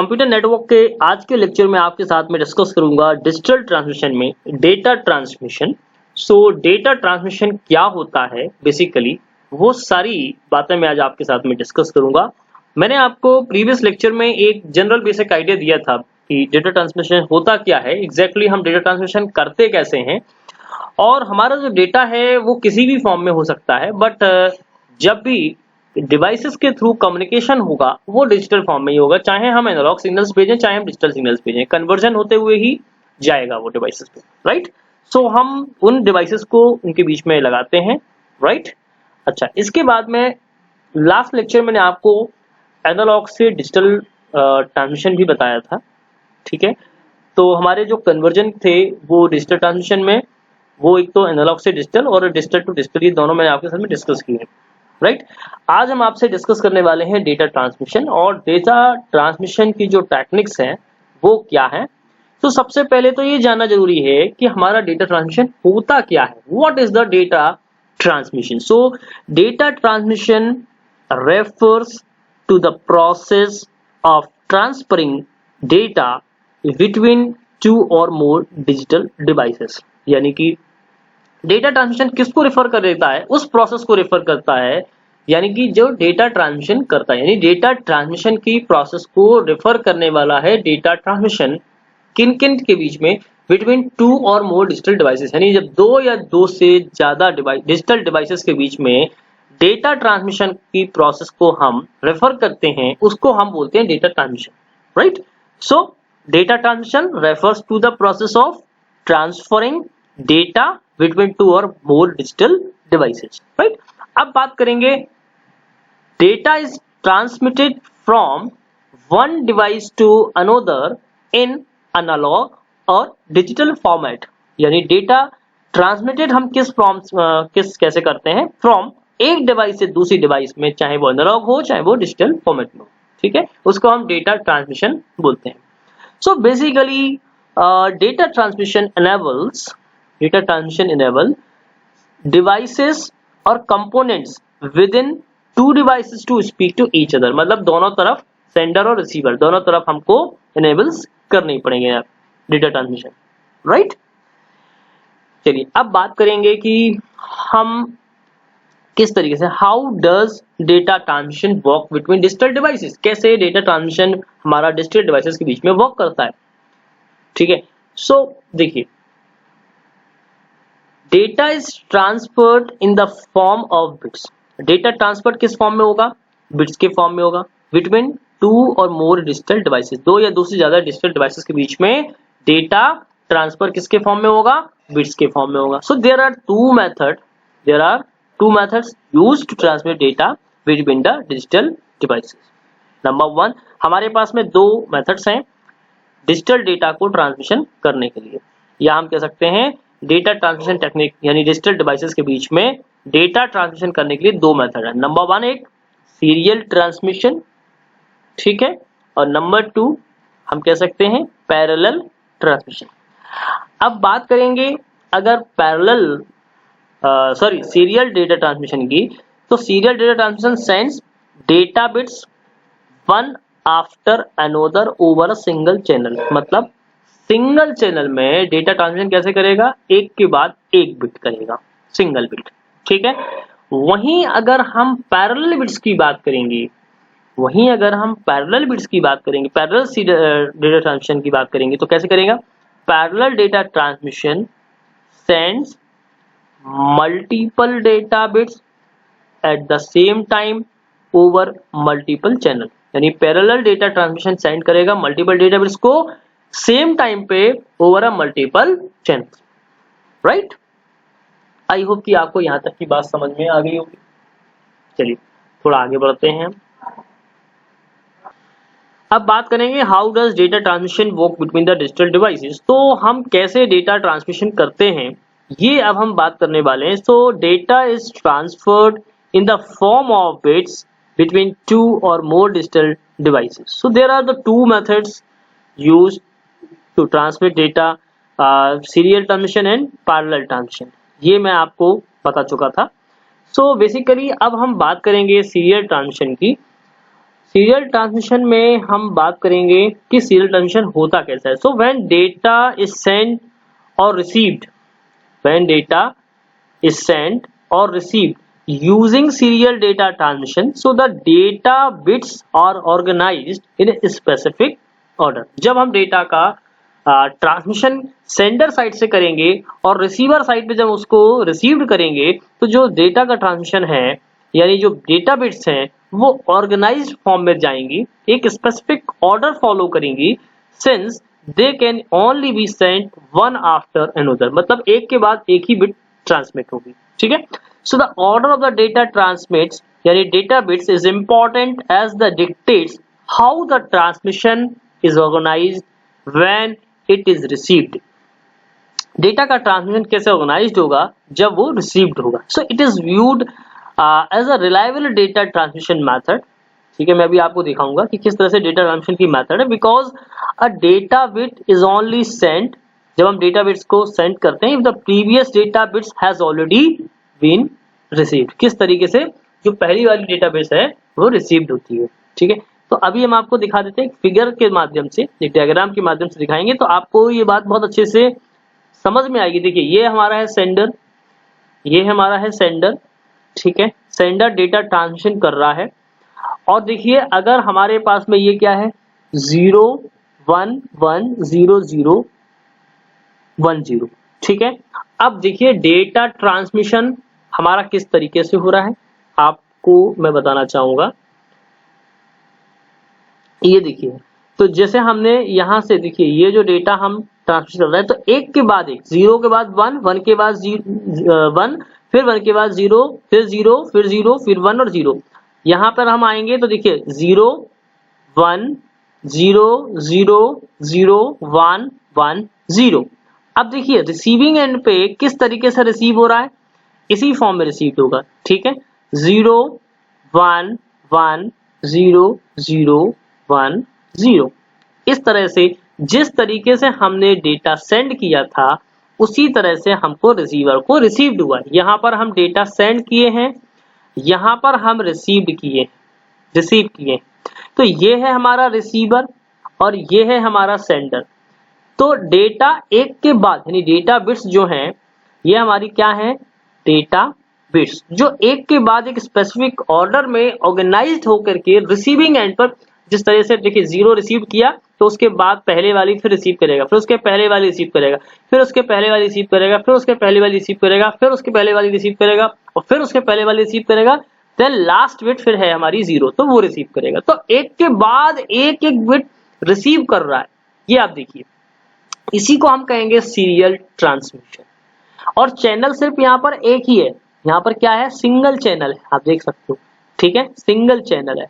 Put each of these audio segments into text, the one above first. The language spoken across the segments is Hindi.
कंप्यूटर नेटवर्क के आज के लेक्चर में आपके साथ में डिस्कस करूंगा डिजिटल ट्रांसमिशन में data transmission. So data transmission क्या होता है बेसिकली, वो सारी बातें मैं आज आपके साथ में डिस्कस करूंगा। मैंने आपको प्रीवियस लेक्चर में एक जनरल बेसिक आइडिया दिया था कि डेटा ट्रांसमिशन होता क्या है, एग्जैक्टली हम डेटा ट्रांसमिशन करते कैसे हैं, और हमारा जो डेटा है वो किसी भी फॉर्म में हो सकता है, बट जब भी डिवाइसेस के थ्रू कम्युनिकेशन होगा वो डिजिटल फॉर्म में ही होगा, चाहे हम एनालॉग सिग्नल्स भेजें चाहे हम डिजिटल सिग्नल्स भेजें, कन्वर्जन होते हुए ही जाएगा वो डिवाइसेस पे, राइट। सो हम उन डिवाइसेस को उनके बीच में लगाते हैं, राइट। अच्छा, इसके बाद में लास्ट लेक्चर मैंने आपको एनालॉग से डिजिटल ट्रांसमिशन भी बताया था, ठीक है। तो हमारे जो कन्वर्जन थे वो डिजिटल ट्रांसमिशन में, वो एक तो एनालॉग से डिजिटल और डिजिटल टू डिजिटल, ये दोनों मैंने आपके साथ में डिस्कस किए हैं, राइट। आज हम आपसे डिस्कस करने वाले हैं डेटा ट्रांसमिशन, और डेटा ट्रांसमिशन की जो टेक्निक्स हैं वो क्या है। तो सबसे पहले तो ये जानना जरूरी है कि हमारा डेटा ट्रांसमिशन होता क्या है, what is the data transmission. So data transmission refers to the process of transferring data between two or more digital devices, यानी कि डेटा ट्रांसमिशन किसको रेफर कर देता है, उस प्रोसेस को रेफर करता है, यानी कि जो डेटा ट्रांसमिशन करता है, यानी डेटा ट्रांसमिशन की प्रोसेस को रेफर करने वाला है डेटा ट्रांसमिशन किन किन के बीच में, between two or more digital devices, यानी जब दो या दो से ज्यादा डिजिटल डिवाइसेस के बीच में डेटा ट्रांसमिशन की प्रोसेस को हम रेफर करते हैं, उसको हम बोलते हैं data transmission, right. So data transmission refers to the process of transferring data between two or more digital devices, right. अब बात करेंगे, data is transmitted from one device to another in analog or digital format, यानी डेटा ट्रांसमिटेड हम किस कैसे करते हैं, फ्रॉम एक डिवाइस से दूसरी डिवाइस में, चाहे वो एनालॉग हो चाहे वो डिजिटल फॉर्मेट में हो, ठीक है, उसको हम डेटा ट्रांसमिशन बोलते हैं। So basically data transmission enable devices और components within two devices to speak to each other, मतलब दोनों तरफ सेंडर और रिसीवर दोनों तरफ हमको enables करने पड़ेंगे डेटा ट्रांसमिशन, राइट। चलिए अब बात करेंगे कि हम किस तरीके से, how does data transmission work between digital devices, कैसे डेटा ट्रांसमिशन हमारा डिजिटल डिवाइसेस के बीच में वर्क करता है, ठीक है। सो देखिए, data is transferred in the form of bits, data transfer किस फॉर्म में होगा, बिट्स के फॉर्म में होगा, between two or more digital devices, दो या दो से ज्यादा डिजिटल डिवाइसेस के बीच में डेटा ट्रांसफर किसके फॉर्म में होगा, बिट्स के फॉर्म में होगा। So there are two methods used to transmit data between the digital devices. Number one, हमारे पास में दो मेथड्स हैं डिजिटल डेटा को ट्रांसमिशन करने के लिए, या हम कह सकते हैं डेटा ट्रांसमिशन टेक्निक, यानी डिजिटल डिवाइसेस के बीच में डेटा ट्रांसमिशन करने के लिए दो मेथड है। नंबर वन एक सीरियल ट्रांसमिशन, ठीक है, और नंबर टू हम कह सकते हैं पैरेलल ट्रांसमिशन। अब बात करेंगे अगर सीरियल डेटा ट्रांसमिशन की, तो serial data transmission sends data bits one after another over a single channel, मतलब सिंगल चैनल में डेटा ट्रांसमिशन कैसे करेगा, एक के बाद एक बिट करेगा, सिंगल बिट, ठीक है। वहीं अगर हम पैरेलल बिट्स की बात करेंगे, पैरेलल डेटा ट्रांसमिशन की बात करेंगे, तो कैसे करेगा, parallel data transmission sends multiple data bits eight the same time over multiple channel, यानी पैरेलल डेटा ट्रांसमिशन सेंड करेगा मल्टीपल डेटा बिट्स को सेम टाइम पे over a multiple channel, right. I hope कि आपको यहां तक की बात समझ में आ गई होगी। चलिए थोड़ा आगे बढ़ते हैं। अब बात करेंगे how does data transmission work between the digital devices, तो हम कैसे डेटा ट्रांसमिशन करते हैं ये अब हम बात करने वाले हैं। So data is transferred in the form of bits between two or more digital devices. So there are the two methods used to transmit data, serial transmission and parallel transmission, ये मैं आपको बता चुका था। सो बेसिकली अब हम बात करेंगे सीरियल ट्रांसमिशन की। सीरियल ट्रांसमिशन में हम बात करेंगे कि सीरियल ट्रांसमिशन होता कैसा है। So when data is sent or received, when data is sent or received using serial data transmission, so the data bits are organized in a specific order। जब हम डेटा का ट्रांसमिशन सेंडर साइड से करेंगे और रिसीवर साइड पे जब उसको रिसीव्ड करेंगे, तो जो डेटा का ट्रांसमिशन है यानी जो डेटा बिट्स हैं वो ऑर्गेनाइज्ड फॉर्म में जाएंगी, एक स्पेसिफिक ऑर्डर फॉलो करेंगी, since they can only be sent one after another, मतलब एक के बाद एक ही बिट ट्रांसमिट होगी। ठीक है, so the order of the data transmits यानी data bits is important as the dictates how the transmission is organised when it is received. Data का ट्रांसमिशन कैसे ऑर्गेनाइज्ड होगा जब वो रिसीव्ड होगा। So it is viewed as a reliable data transmission method. ठीक है, मैं अभी आपको दिखाऊंगा कि किस तरह से डेटा ट्रांसमिशन की मेथड है, because a data bit is only sent, जब हम डेटा बिट्स को सेंड करते हैं, if the previous data bits has already been received, किस तरीके से जो पहली वाली डेटा बिट्स है वो रिसीव्ड होती है। ठीक है, तो अभी हम आपको दिखा देते हैं एक फिगर के माध्यम से, एक डायग्राम के माध्यम से दिखाएंगे, तो आपको ये बात बहुत अच्छे से समझ में आएगी। देखिए, ये हमारा है सेंडर, ये हमारा है सेंडर। ठीक है, सेंडर डेटा ट्रांसमिशन कर रहा है, और देखिए अगर हमारे पास में ये क्या है 0 1 1 0 0 1 0। ठीक है, अब देखिए डेटा ट्रांसमिशन हमारा किस तरीके से हो रहा है आपको मैं बताना चाहूंगा। ये देखिए, तो जैसे हमने यहां से देखिए ये जो डेटा हम ट्रांसमिट कर रहे हैं, तो एक के बाद एक, 0 के बाद 1 1 के बाद 1 फिर 1 के बाद 0 फिर 0 फिर 0 फिर 1 और 0। यहां पर हम आएंगे तो देखिए 0 1 0 0 0 1 1 0। अब देखिए रिसीविंग एंड पे किस तरीके से रिसीव हो रहा है, इसी फॉर्म में रिसीव होगा। ठीक है, 0 1 1 0 0 1 0। इस तरह से जिस तरीके से हमने डेटा सेंड किया था उसी तरह से हमको रिसीवर को रिसीव्ड हुआ। यहां पर हम डेटा सेंड किए हैं, यहां पर हम रिसीव किए, तो ये है हमारा रिसीवर और ये है हमारा सेंडर। तो डेटा एक के बाद यानी डेटा बिट्स जो हैं ये हमारी क्या है, डेटा बिट्स जो एक के बाद एक स्पेसिफिक ऑर्डर में ऑर्गेनाइज्ड होकर के रिसीविंग एंड पर, जिस तरह से देखिए 0 रिसीव किया तो उसके बाद पहले वाली फिर रिसीव करेगा, फिर उसके पहले वाली रिसीव करेगा, फिर उसके पहले वाली रिसीव करेगा, फिर उसके पहले वाली रिसीव करेगा, फिर उसके पहले वाली रिसीव करेगा और फिर उसके पहले वाली रिसीव करेगा, देन लास्ट बिट फिर है हमारी 0, तो वो रिसीव करेगा। तो एक के बाद एक एक बिट रिसीव कर रहा है, ये आप देखिए, इसी को हम कहेंगे सीरियल ट्रांसमिशन। और चैनल सिर्फ यहाँ पर एक ही है, यहाँ पर क्या है, सिंगल चैनल है, आप देख सकते हो। ठीक है, सिंगल चैनल है,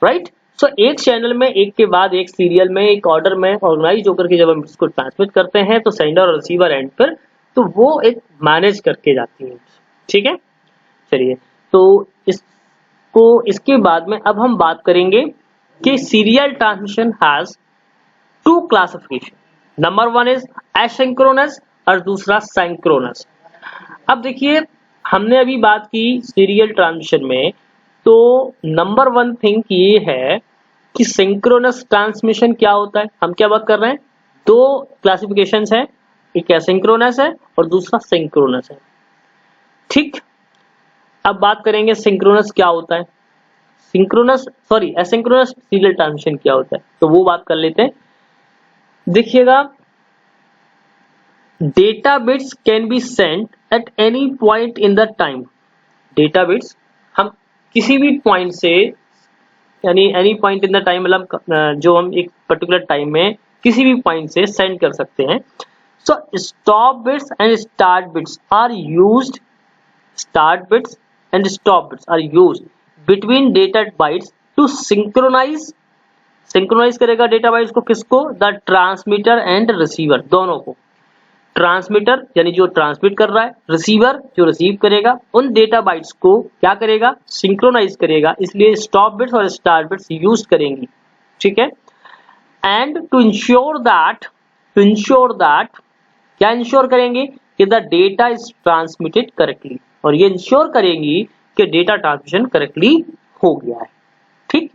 राइट। सो एक चैनल में एक के बाद एक सीरियल में एक ऑर्डर में ऑर्गेनाइज होकर के जब हम इसको ट्रांसमिट करते हैं तो सेंडर और रिसीवर एंड पर, तो वो एक मैनेज करके जाती है। ठीक है, चलिए, तो इसके बाद में अब हम बात करेंगे कि serial transmission has 2 classification. Number 1 is asynchronous और दूसरा सिंक्रोनस। अब देखिए हमने अभी बात की सीरियल ट्रांसमिशन में, तो नंबर 1 थिंग ये है कि सिंक्रोनस ट्रांसमिशन क्या होता है। हम क्या बात कर रहे हैं, 2 क्लासिफिकेशंस है, एक एसिंक्रोनस है और दूसरा सिंक्रोनस है। ठीक, अब बात करेंगे सिंक्रोनस क्या होता है, एसिंक्रोनस सीरियल ट्रांसमिशन क्या होता है, तो वो बात कर लेते हैं। देखिएगा, data bits can be Saint at any point in the time. Data bits हम किसी भी पॉइंट से, यानी any point in the time मतलब जो हम एक पर्टिकुलर टाइम में किसी भी पॉइंट से सेंड कर सकते हैं। So stop bits and start bits are used, start bits and stop bits are used between data bytes to synchronize करेगा डेटा बाइट्स को, किसको, द ट्रांसमीटर एंड रिसीवर, दोनों को। ट्रांसमीटर यानी जो ट्रांसमिट कर रहा है, रिसीवर जो रिसीव करेगा, उन डेटा बाइट्स को क्या करेगा, सिंक्रोनाइज करेगा, इसलिए स्टॉप बिट्स और स्टार्ट बिट्स यूज करेंगी। ठीक है, एंड टू इंश्योर दैट क्या इंश्योर करेंगे कि the data is transmitted correctly, और ये इंश्योर करेंगी कि डेटा ट्रांसमिशन करेक्टली हो गया है। ठीक,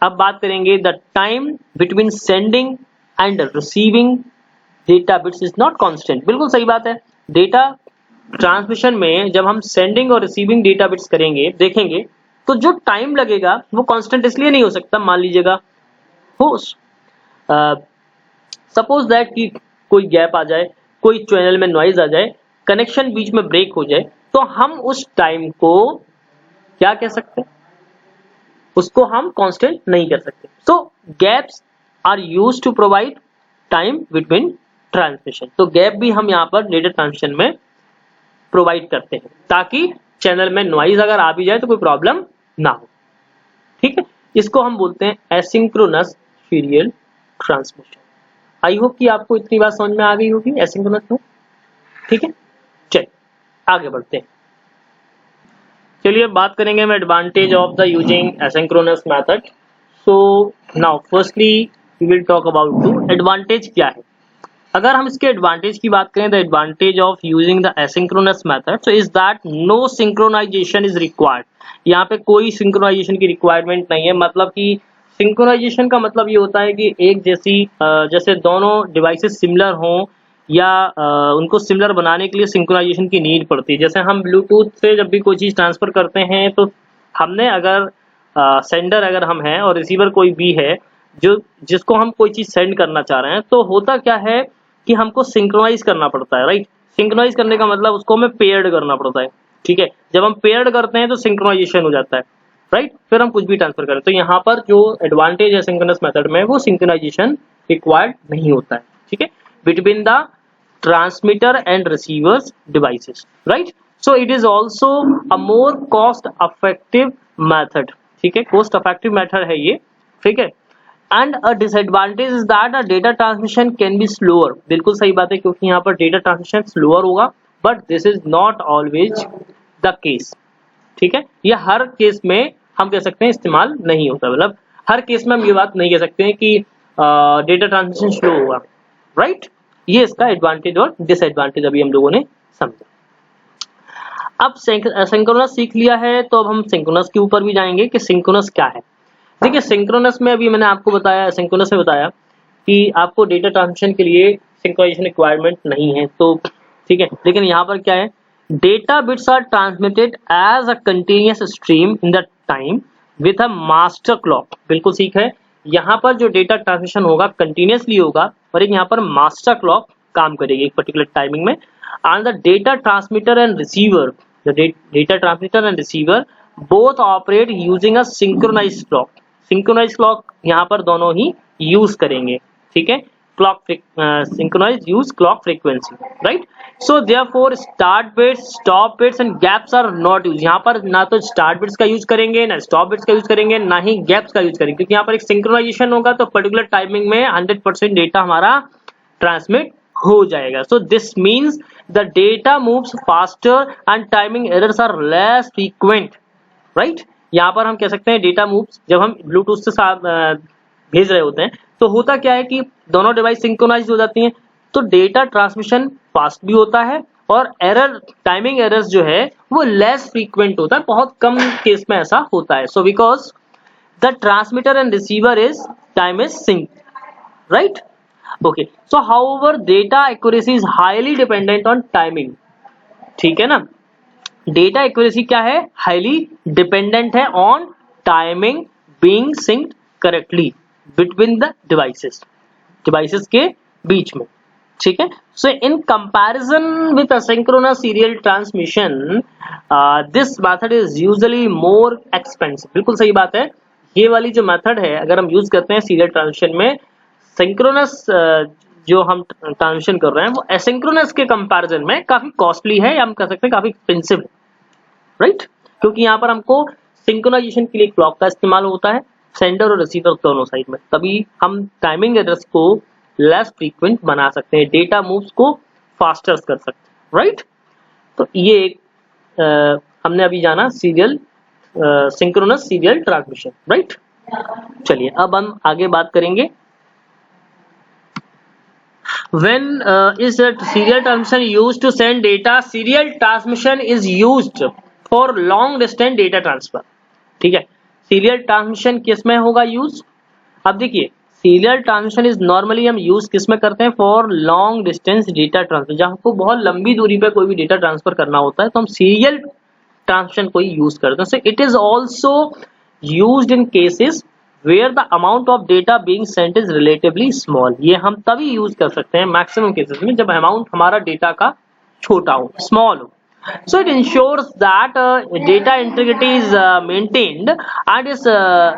अब बात करेंगे the time between sending end receiving data bits is not constant. बिल्कुल सही बात है। डेटा ट्रांसमिशन में जब हम सेंडिंग और रिसीविंग डेटा बिट्स करेंगे देखेंगे तो जो टाइम लगेगा वो कांस्टेंट इसलिए नहीं हो सकता। मान लीजिएगा हो सपोज दैट कि कोई गैप आ जाए, कोई चैनल में नॉइज आ जाए, कनेक्शन बीच में ब्रेक हो जाए, तो हम उस टाइम को क्या कह सकते हैं, उसको हम कांस्टेंट नहीं कर सकते। So gaps are used to provide time between transmission. तो गैप भी हम यहाँ पर डेटा ट्रांसमिशन में प्रोवाइड करते हैं ताकि चैनल में नॉइज अगर आ भी जाए तो कोई प्रॉब्लम ना हो। ठीक है, इसको हम बोलते हैं asynchronous serial transmission. I hope कि आपको इतनी बात समझ में आ गई होगी एसिंक्रोनस में। ठीक है, चलिए आगे बढ़ते हैं। चलिए बात करेंगे हम advantage of the using asynchronous method. So now firstly we will talk about to advantage क्या है। अगर हम इसके एडवांटेज की बात करें, the advantage of using the asynchronous method so is that no synchronization is required. यहाँ पे कोई सिंक्रोनाइजेशन की रिक्वायरमेंट नहीं है। मतलब कि सिंक्रोनाइजेशन का मतलब ये होता है कि एक जैसी जैसे दोनों डिवाइसेस सिमिलर हों या उनको सिमिलर बनाने के लिए सिंक्रोनाइजेशन की नीड पड़ती है। जैसे हम ब्लूटूथ से जब भी कोई चीज़ ट्रांसफर करते हैं तो हमने अगर सेंडर अगर हम हैं और रिसीवर कोई भी है जो जिसको हम कोई चीज़ सेंड करना चाह रहे हैं, तो होता क्या है कि हमको सिंक्रोनाइज करना पड़ता है, राइट। सिंक्रोनाइज करने का मतलब उसको हमें पेयर्ड करना पड़ता है। ठीक है, जब हम पेयर्ड करते हैं तो सिंक्रोनाइजेशन हो जाता है, राइट। फिर हम कुछ भी ट्रांसफर करें तो यहाँ पर जो एडवांटेज है सिंक्रोनस मेथड में वो सिंक्रोनाइजेशन रिक्वायर्ड नहीं होता है। ठीक है, between the transmitter and receivers devices, right. So it is also a more cost effective method. ठीक है, कॉस्ट इफेक्टिव मेथड है ये। ठीक है, and a disadvantage is that a data transmission can be slower. बिल्कुल सही बात है, क्योंकि यहाँ पर डेटा ट्रांसमिशन स्लोअर होगा, but this is not always the case. ठीक है, ये हर केस में हम कह सकते हैं इस्तेमाल नहीं होता। मतलब हर केस में हम ये बात नहीं कह सकते हैं कि डेटा ट्रांसमिशन स्लो होगा, राइट। ये इसका एडवांटेज और डिसएडवांटेज अभी हम लोगों ने समझा। अब सिंक्रोनस सीख लिया है तो अब हम सिंक्रोनस के ऊपर भी जाएंगे कि सिंक्रोनस क्या है। देखिए, सिंक्रोनस में अभी मैंने आपको बताया, सिंक्रोनस में बताया कि आपको डेटा ट्रांसमिशन के लिए सिंक्रोनाइजेशन रिक्वायरमेंट नहीं है, तो ठीक है। लेकिन यहाँ पर क्या है, data bits are transmitted as a continuous stream in the time with a master clock. बिल्कुल ठीक है, यहाँ पर जो डेटा ट्रांसमिशन होगा कंटिन्यूअसली होगा और एक यहाँ पर मास्टर क्लॉक काम करेगी एक पर्टिकुलर टाइमिंग में। And the data transmitter and receiver, the data transmitter and receiver both operate using a synchronized clock. Synchronized clock यहाँ पर दोनों ही यूज करेंगे। ठीक है, clock synchronized use clock frequency, right. So therefore start bits, stop bits and gaps are not use. यहाँ पर ना तो स्टार्ट बिट्स का यूज करेंगे, ना स्टॉप बिट्स का यूज करेंगे, ना ही गैप्स का यूज करेंगे, क्योंकि यहाँ पर एक सिंक्रोनाइजेशन होगा तो पर्टिकुलर टाइमिंग में 100% डेटा हमारा ट्रांसमिट हो जाएगा। So this means the data moves faster and timing errors are less frequent, right. यहाँ पर हम कह सकते हैं डेटा मूव्स, जब हम ब्लूटूथ से भेज रहे होते हैं तो होता क्या है कि दोनों डिवाइस सिंक्रोनाइज हो जाती हैं, तो डेटा ट्रांसमिशन फास्ट भी होता है और एरर, टाइमिंग एरर्स जो है वो लेस फ्रीक्वेंट होता है, बहुत कम केस में ऐसा होता है। So because the transmitter and receiver is time is sync, right. Okay, so however data accuracy is highly dependent on timing. ठीक है ना, डेटा एक्यूरेसी क्या है, हाईली डिपेंडेंट है on timing being synced correctly between the devices के बीच में। ठीक है, so in comparison with asynchronous serial transmission this method is usually more expensive. बिल्कुल सही बात है, ये वाली जो मेथड है अगर हम यूज करते हैं सीरियल ट्रांसमिशन में, सिंक्रोनस जो हम ट्रांसमिशन कर रहे हैं वो एसिंक्रोनस के कंपैरिजन में काफी कॉस्टली है, या हम कह सकते हैं काफी एक्सपेंसिव है, राइट। क्योंकि यहाँ पर हमको सिंक्रोनाइजेशन के लिए क्लॉक का इस्तेमाल होता है, सेंडर और रिसीवर दोनों साइड में, तभी हम टाइमिंग एरर्स को लेस फ्रीक्वेंट बना सकते हैं, डेटा मूव्स को फास्टर कर सकते हैं, राइट। तो ये एक हमने अभी जाना serial synchronous serial transmission, right. चलिए अब हम आगे बात करेंगे when is that serial transmission used to send data. Serial transmission is used for long distance data transfer. ठीक है, सीरियल ट्रांसमिशन किस में होगा यूज? अब देखिए सीरियल ट्रांसमिशन इज नॉर्मली हम यूज किस में करते हैं? For long distance data transfer, जहां हमको बहुत लंबी दूरी पे कोई भी डेटा ट्रांसफर करना होता है तो हम सीरियल ट्रांसमिशन को यूज करते हैं. So it is also used in cases where the amount of data being sent is relatively small. ये हम तभी यूज कर सकते हैं मैक्सिमम केसेस में जब अमाउंट हमारा डेटा का छोटा हो, स्मॉल हो. So it ensures that data integrity is maintained and is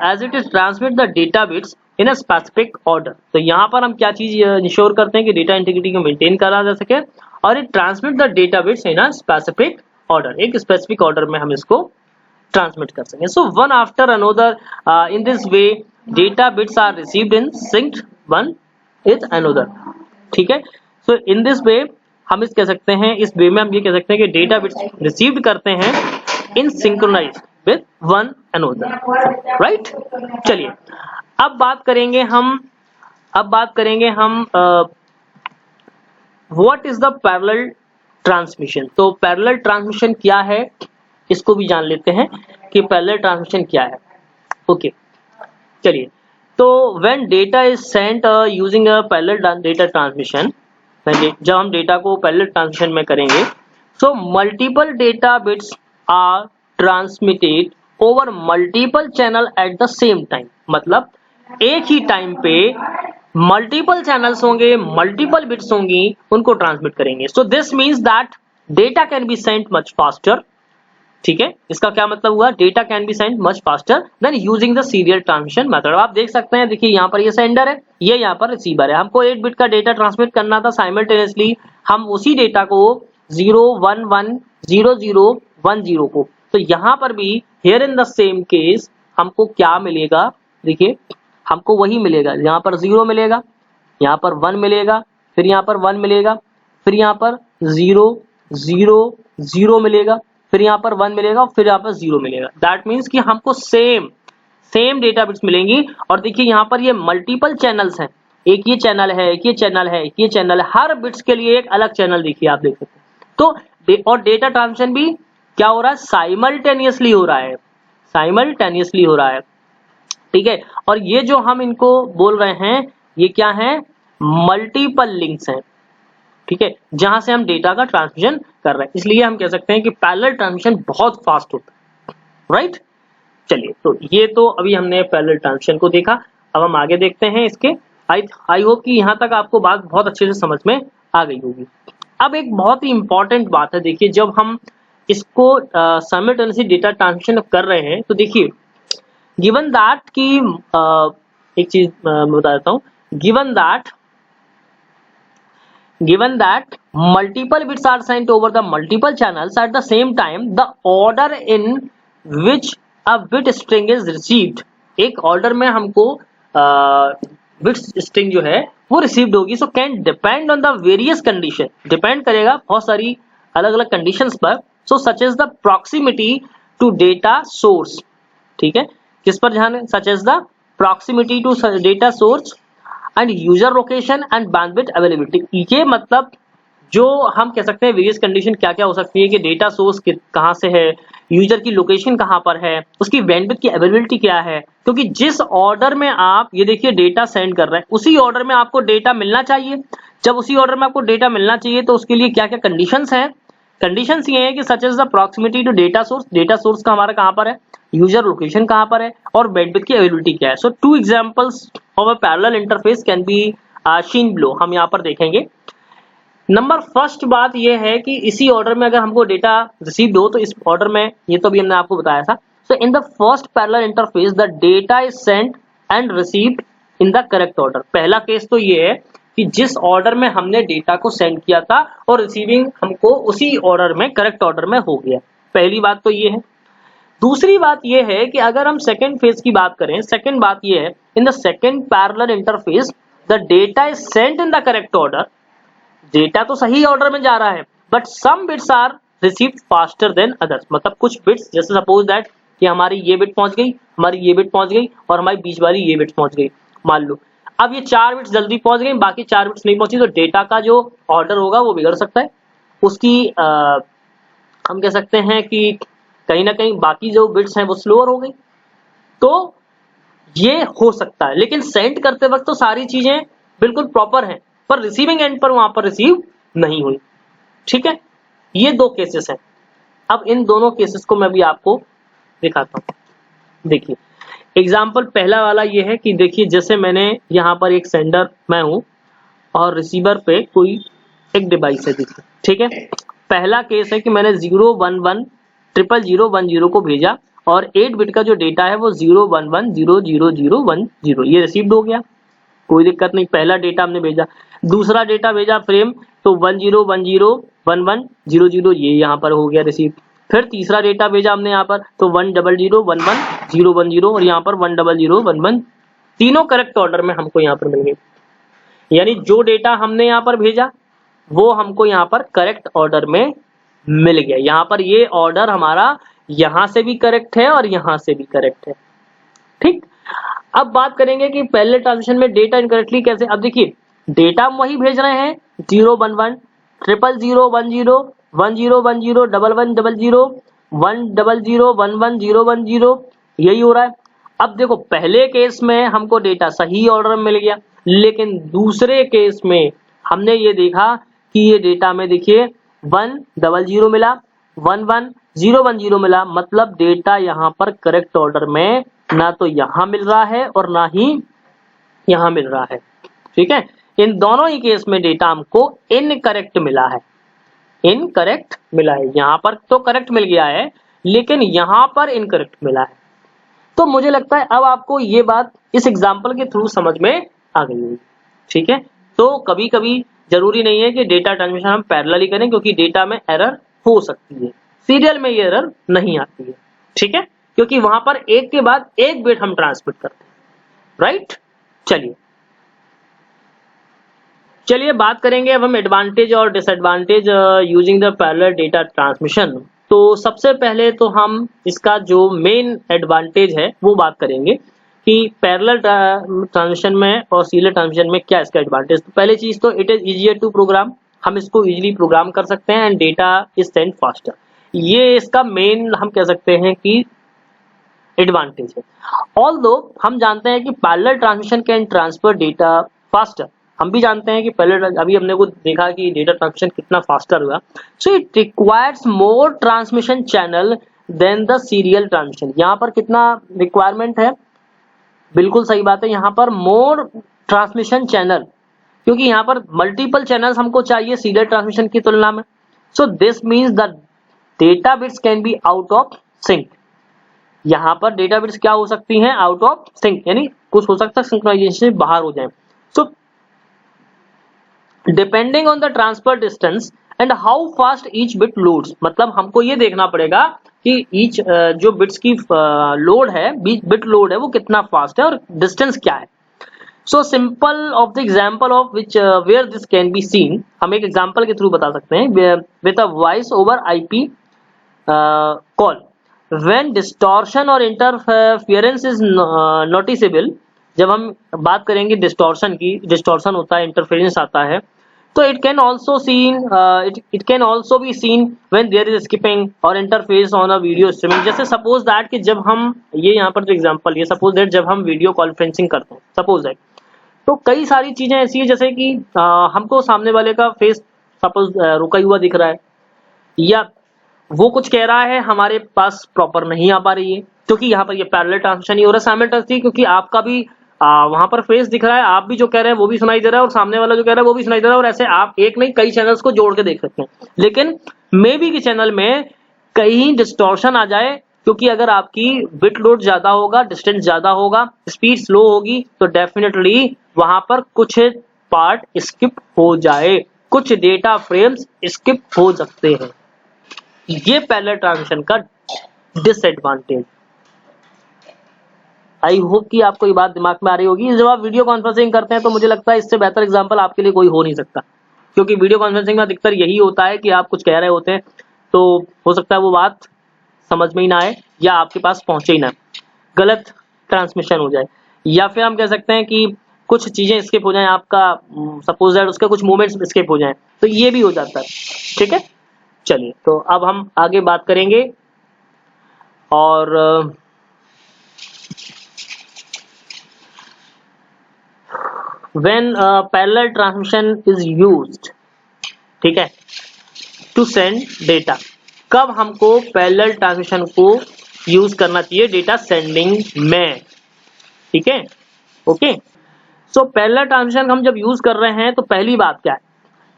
as it is transmit the data bits in a specific order. तो यहाँ पर हम क्या चीज इंश्योर करते हैं कि डेटा इंटीग्रिटी को मेंटेन करा जा सके और it transmit the data bits in a specific order, एक स्पेसिफिक ऑर्डर में हम इसको ट्रांसमिट कर सकें. So one after another in this way data bits are received in synced one with another. ठीक है. सो इन दिस वे हम इस कह सकते हैं, इस वे में हम ये कह सकते हैं कि डेटा बिट्स रिसीव्ड करते हैं in synchronise with one another. Right. चलिए अब बात करेंगे हम what is the parallel transmission. तो पैरेलल ट्रांसमिशन क्या है इसको भी जान लेते हैं कि पैरेलल ट्रांसमिशन क्या है. ओके चलिए. तो when data is sent using a parallel data transmission, जब हम डेटा को पैरेलल ट्रांसमिशन में करेंगे so multiple data bits are transmitted over multiple channel at the same time. मतलब एक ही टाइम पे मल्टीपल चैनल्स होंगे, मल्टीपल बिट्स होंगी, उनको ट्रांसमिट करेंगे. So this means that data can be sent much faster. ठीक है. इसका क्या मतलब हुआ? Data can be sent much faster than using the serial transmission method. आप देख सकते हैं, देखिए यहाँ पर ये सेंडर है, ये यहाँ पर रिसीवर है. हमको 8 बिट का डेटा ट्रांसमिट करना था साइमल्टेनियसली. हम उसी डेटा को 0 1 1 0 0 1 0 को, तो यहाँ पर भी here in the same case हमको क्या मिलेगा? देखिए हमको वही मिलेगा. यहाँ पर 0 मिलेगा, यहाँ पर 1 मिलेगा, फिर यहाँ पर 1 मिलेगा, फिर यहाँ पर 0 0 0 मिलेगा, फिर यहाँ पर 1 मिलेगा, फिर यहाँ पर 0 मिलेगा. दैट मीन्स कि हमको सेम डेटा बिट्स मिलेंगी. और देखिए यहाँ पर ये मल्टीपल चैनल्स हैं, एक ये चैनल है, एक ये चैनल है, एक ये चैनल है, हर बिट्स के लिए एक अलग चैनल देखिए आप देख सकते हैं. तो और डेटा ट्रांसमिशन भी क्या हो रहा है? साइमल्टेनियसली हो रहा है, साइमल्टेनियसली हो रहा है. ठीक है. और ये जो हम इनको बोल रहे हैं ये क्या है? मल्टीपल लिंक्स हैं. ठीक है. जहां से हम डेटा का ट्रांसमिशन कर रहे हैं, इसलिए हम कह सकते हैं कि पैरेलल ट्रांसमिशन बहुत फास्ट होता है. राइट. चलिए तो ये तो अभी हमने पैरेलल ट्रांसमिशन को देखा. अब हम आगे देखते हैं इसके. आई होप कि यहाँ तक आपको बात बहुत अच्छे से समझ में आ गई होगी. अब एक बहुत ही इंपॉर्टेंट बात है, देखिए जब हम इसको साइमल्टेनियसली डेटा ट्रांसमिशन कर रहे हैं तो देखिए गिवन दैट की एक चीज मैं बता देता हूँ. given that multiple bits are sent over the multiple channels at the same time, the order in which a bit string is received, एक ऑर्डर में हमको बिट स्ट्रिंग जो है वो रिसीव्ड होगी. So can depend on the various condition, depend करेगा बहुत सारी अलग अलग कंडीशंस पर. So such as the proximity to data source. ठीक है. किस पर ध्यान है? Such as the proximity to data source and user location and bandwidth availability. ये मतलब जो हम कह सकते हैं वेरियस कंडीशन क्या क्या हो सकती है कि डेटा सोर्स कहाँ से है, यूजर की लोकेशन कहाँ पर है, उसकी बैंडविड्थ की अवेलेबिलिटी क्या है. क्योंकि जिस ऑर्डर में आप ये देखिए डेटा सेंड कर रहे हैं उसी ऑर्डर में आपको डेटा मिलना चाहिए. जब उसी ऑर्डर में आपको डेटा मिलना चाहिए तो उसके लिए क्या क्या कंडीशंस हैं? कंडीशंस ये है कि such as the proximity to data source, data source का हमारा कहाँ पर है, यूजर लोकेशन कहाँ पर है, और बैंडविड्थ की अवेलेबिलिटी क्या है. So 2 examples of a parallel interface can be seen below. हम यहाँ पर देखेंगे. नंबर फर्स्ट बात ये है कि इसी ऑर्डर में अगर हमको डेटा रिसीव्ड हो तो इस ऑर्डर में, ये तो भी हमने आपको बताया था. So in the first parallel interface the data is sent and received in the correct order. पहला केस तो ये है कि जिस ऑर्डर में हमने डेटा को सेंड किया था और रिसीविंग हमको उसी ऑर्डर में, करेक्ट ऑर्डर में हो गया. पहली बात तो ये है. दूसरी बात ये है कि अगर हम सेकेंड फेज की बात करें, सेकेंड बात ये है in the second parallel interface the data is sent in the correct order. Data तो सही ऑर्डर में जा रहा है but some bits are received faster than others. मतलब कुछ बिट्स, जैसे सपोज दैट कि हमारी ये बिट पहुंच गई, हमारी ये बिट पहुंच गई और हमारी बीच वाली ये बिट पहुंच गई मान लो. अब ये 4 बिट्स जल्दी पहुंच गई, बाकी 4 बिट्स नहीं पहुंची, तो डेटा का जो ऑर्डर होगा वो बिगड़ सकता है. उसकी हम कह सकते हैं कि कहीं ना कहीं बाकी जो बिट्स हैं वो स्लोअर हो गई. तो ये हो सकता है, लेकिन सेंड करते वक्त तो सारी चीजें बिल्कुल प्रॉपर हैं, पर रिसीविंग एंड पर वहां पर रिसीव नहीं हुई। ठीक है, ये दो केसेस हैं। अब इन दोनों केसेस को मैं भी आपको दिखाता हूं। देखिए एग्जाम्पल पहला वाला ये है कि देखिए जैसे मैंने यहाँ पर एक सेंडर मैं हूं और रिसीवर पे कोई एक डिवाइस है। देखिए ठीक है, पहला केस है कि मैंने 0110010 को भेजा और 8 बिट का जो डेटा है वो 011000010 ये रिसीव्ड हो गया, कोई दिक्कत नहीं, पहला डेटा हमने भेजा। दूसरा डेटा भेजा फ्रेम, तो 10101100 ये यहाँ पर हो गया रिसीव। फिर तीसरा डेटा भेजा हमने यहाँ पर, तो 100111010 और यहाँ पर 10011, तीनों करेक्ट ऑर्डर में हमको यहाँ पर मिल गए। यानी जो डेटा हमने यहाँ पर भेजा वो हमको यहाँ पर करेक्ट ऑर्डर में मिल गया। यहाँ पर ये ऑर्डर हमारा यहाँ से भी करेक्ट है और यहाँ से भी करेक्ट है। ठीक, अब बात करेंगे कि पहले ट्रांजिशन में डेटा इनकरेक्टली कैसे। अब देखिए डेटा हम वही भेज रहे हैं 011 00010 1010 1100 100111010 यही हो रहा है। अब देखो पहले केस में हमको डेटा सही ऑर्डर में मिल गया, लेकिन दूसरे केस में हमने ये देखा कि ये डेटा में देखिए 100 मिला, 11010 मिला, मतलब डेटा यहाँ पर करेक्ट ऑर्डर में ना तो यहाँ मिल रहा है और ना ही यहाँ मिल रहा है। ठीक है, इन दोनों ही केस में डेटा हमको इनकरेक्ट मिला है, इनकरेक्ट मिला है। यहाँ पर तो करेक्ट मिल गया है लेकिन यहाँ पर इनकरेक्ट मिला है। तो मुझे लगता है अब आपको ये बात इस एग्जाम्पल के थ्रू समझ में आ गई होगी। ठीक है, तो कभी कभी जरूरी नहीं है कि डेटा ट्रांसमिशन हम पैरेलली करें, क्योंकि डेटा में एरर हो सकती है, सीरियल में ये एरर नहीं आती है। ठीक है, क्योंकि वहां पर एक के बाद एक बिट हम ट्रांसमिट करते हैं, राइट। चलिए बात करेंगे अब हम एडवांटेज और disadvantage using the parallel data transmission. तो सबसे पहले तो हम इसका जो मेन एडवांटेज है वो बात करेंगे कि पैरेलल ट्रांसमिशन में और सीरियल ट्रांसमिशन में क्या इसका एडवांटेज। तो पहली चीज तो it is easier to program, हम इसको इजीली प्रोग्राम कर सकते हैं and data is send faster. ये इसका मेन हम कह सकते हैं कि एडवांटेज है। ऑल्दो हम जानते हैं कि parallel transmission can transfer data faster, हम भी जानते हैं कि पहले अभी हमने को देखा कि डेटा ट्रांसमिशन कितना फास्टर हुआ। So it requires more transmission channel than the serial transmission. यहाँ पर कितना रिक्वायरमेंट है, बिल्कुल सही बात है, यहाँ पर मोर ट्रांसमिशन चैनल, क्योंकि यहाँ पर मल्टीपल चैनल्स हमको चाहिए सीरियल ट्रांसमिशन की तुलना में। So this means the data bits can be out of sync. यहाँ पर डेटा बिट्स क्या हो सकती हैं, आउट ऑफ सिंक, यानी कुछ हो सकता है सिंक्रोनाइजेशन से बाहर हो जाए। So depending on the transfer distance and how fast each bit loads, मतलब हमको ये देखना पड़ेगा कि ईच जो बिट्स की लोड है, बिट लोड है, वो कितना फास्ट है और डिस्टेंस क्या है। So simple of the example of which where this can be seen, हम एक एग्जांपल के थ्रू बता सकते हैं with a voice over IP call when distortion और इंटरफेरेंस इज नोटिसेबल। जब हम बात करेंगे डिस्टॉर्शन की, डिस्टॉर्शन होता है, इंटरफेरेंस आता है, तो it can also be seen when there is skipping or interface on a video streaming. जैसे सपोज दैट कि जब हम ये यहाँ पर जो एग्जांपल, ये सपोज दैट जब हम वीडियो कॉन्फ्रेंसिंग करते हैं, सपोज दैट, तो कई सारी चीजें ऐसी है जैसे कि हमको सामने वाले का फेस सपोज रुका हुआ दिख रहा है, या वो कुछ कह रहा है हमारे पास प्रॉपर नहीं आ पा रही है, क्योंकि यहाँ पर ये पैरेलल ट्रांसमिशन ही हो रहा है साइमल्टेनियसली, क्योंकि आपका भी वहां पर फेस दिख रहा है, आप भी जो कह रहे हैं वो भी सुनाई दे रहा है और सामने वाला जो कह रहा है वो भी सुनाई दे रहा है, और ऐसे आप एक नहीं कई चैनल्स को जोड़ के देख सकते हैं। लेकिन मे बी के चैनल में कहीं डिस्टॉर्शन आ जाए, क्योंकि अगर आपकी बिट लोड ज्यादा होगा, डिस्टेंस ज्यादा होगा, स्पीड स्लो होगी, तो डेफिनेटली वहां पर कुछ पार्ट स्किप हो जाए, कुछ डेटा फ्रेम्स स्किप हो सकते हैं। ये पैरेलल ट्रांसमिशन का डिसएडवांटेज। आई होप कि आपको ये बात दिमाग में आ रही होगी। जब आप वीडियो कॉन्फ्रेंसिंग करते हैं तो मुझे लगता है इससे बेहतर एग्जांपल आपके लिए कोई हो नहीं सकता, क्योंकि वीडियो कॉन्फ्रेंसिंग में अधिकतर यही होता है कि आप कुछ कह रहे होते हैं तो हो सकता है वो बात समझ में ही ना आए या आपके पास पहुंचे ही ना, गलत ट्रांसमिशन हो जाए, या फिर हम कह सकते हैं कि कुछ चीजें स्किप हो जाएं, आपका सपोज दैट उसके कुछ मूवमेंट्स स्किप हो जाएं, तो ये भी हो जाता है। ठीक है, चलिए तो अब हम आगे बात करेंगे और when parallel transmission is used, ठीक है, टू सेंड डेटा। कब हमको पैरेलल ट्रांसमिशन को यूज करना चाहिए डेटा सेंडिंग में, ठीक है, ओके। सो पैरेलल ट्रांसमिशन हम जब यूज कर रहे हैं तो पहली बात क्या है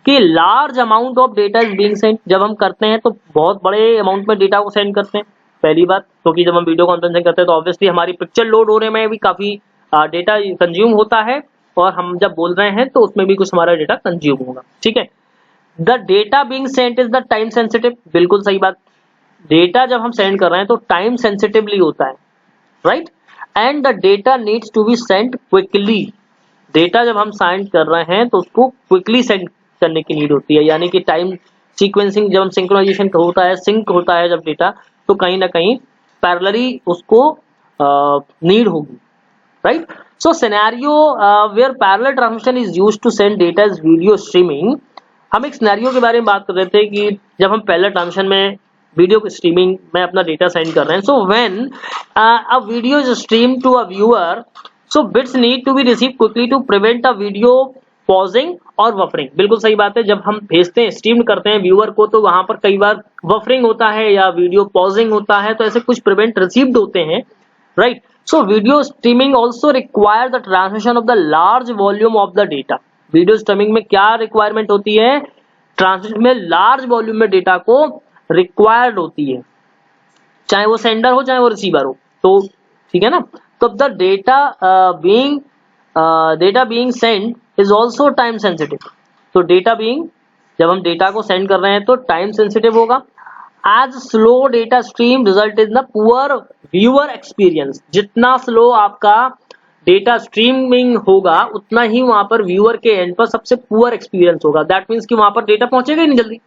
कि large amount of data is being send. जब हम करते हैं तो बहुत बड़े अमाउंट में डेटा को सेंड करते हैं, पहली बात, क्योंकि जब हम वीडियो कॉन्फ्रेंसिंग करते हैं तो ऑब्वियसली हमारी पिक्चर लोड होने में भी काफी डेटा कंज्यूम होता है, और हम जब बोल रहे हैं तो उसमें भी कुछ हमारा डेटा कंज्यूम होगा, ठीक है। The data being sent is the time sensitive, बिल्कुल सही बात। डेटा जब हम सेंड कर रहे हैं तो टाइम सेंसिटिवली होता है, right. And the data needs to be sent quickly. Data जब हम सेंड कर रहे हैं तो उसको क्विकली सेंड करने की नीड होती है, यानी कि टाइम सीक्वेंसिंग, जब हम सिंक्रोनाइजेशन होता है, सिंक होता है जब डेटा, तो कहीं ना कहीं पैरेलली उसको नीड होगी, right. So scenario where parallel transmission is used to send data is video streaming. हम एक सिनेरियो के बारे में बात कर रहे थे कि जब हम पैरेलल ट्रांसमिशन में वीडियो स्ट्रीमिंग में अपना डेटा सेंड कर रहे हैं, so when a video is stream to a viewer, so bits need to be receive quickly to prevent a video pausing और बफरिंग। बिल्कुल सही बात है, जब हम भेजते हैं, स्ट्रीम करते हैं व्यूअर को, तो वहां पर कई बार बफरिंग होता है या वीडियो पॉजिंग होता है, तो ऐसे कुछ प्रिवेंट रिसीव्ड होते हैं, right. So video streaming also require the transmission of the large volume of the data. Video streaming में क्या रिक्वायरमेंट होती है, ट्रांसमिशन में लार्ज वॉल्यूम में डेटा को रिक्वायर्ड होती है, चाहे वो सेंडर हो चाहे वो रिसीवर हो, तो ठीक है ना। तो the data being send is also time sensitive. तो डेटा बीइंग, जब हम डेटा को सेंड कर रहे हैं तो टाइम सेंसिटिव होगा। As slow data stream result in the poor viewer experience. जितना स्लो आपका डेटा स्ट्रीमिंग होगा उतना ही वहां पर व्यूअर के एंड पर सबसे पुअर एक्सपीरियंस होगा। दैट मीन्स कि वहां पर डेटा पहुंचेगा ही नहीं जल्दी,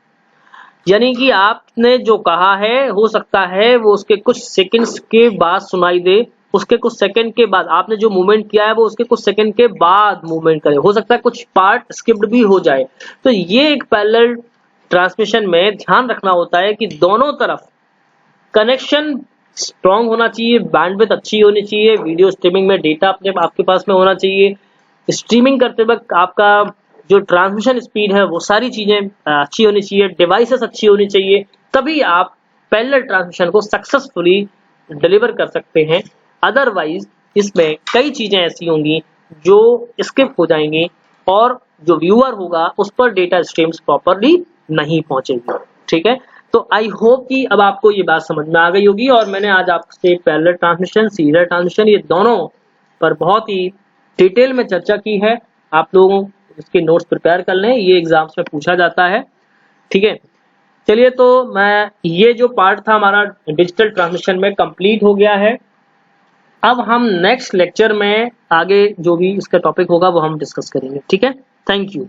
यानी कि आपने जो कहा है हो सकता है वो उसके कुछ सेकंड्स के बाद सुनाई दे, उसके कुछ सेकंड के बाद आपने जो मूवमेंट किया है वो उसके कुछ सेकंड के बाद मूवमेंट करे, हो सकता है कुछ पार्ट स्किप्ड भी हो जाए। तो ये एक पैरेलल ट्रांसमिशन में ध्यान रखना होता है कि दोनों तरफ कनेक्शन स्ट्रॉन्ग होना चाहिए, बैंडविड्थ अच्छी होनी चाहिए, वीडियो स्ट्रीमिंग में डेटा अपने आपके पास में होना चाहिए, स्ट्रीमिंग करते वक्त आपका जो ट्रांसमिशन स्पीड है वो सारी चीजें अच्छी होनी चाहिए, डिवाइसेस अच्छी होनी चाहिए, तभी आप पैरेलल ट्रांसमिशन को सक्सेसफुली डिलीवर कर सकते हैं। अदरवाइज इसमें कई चीजें ऐसी होंगी जो स्किप हो जाएंगी और जो व्यूअर होगा उस पर डेटा स्ट्रीम्स प्रॉपरली नहीं पहुंचेगी, ठीक है। तो आई होप कि अब आपको ये बात समझ में आ गई होगी, और मैंने आज आपसे पैरेलल ट्रांसमिशन, सीरियल ट्रांसमिशन, ये दोनों पर बहुत ही डिटेल में चर्चा की है। आप लोगों इसके नोट्स प्रिपेयर कर लें, ये एग्जाम्स में पूछा जाता है, ठीक है। चलिए, तो मैं ये जो पार्ट था हमारा डिजिटल ट्रांसमिशन में कंप्लीट हो गया है। अब हम नेक्स्ट लेक्चर में आगे जो भी इसका टॉपिक होगा वो हम डिस्कस करेंगे, ठीक है। Thank you.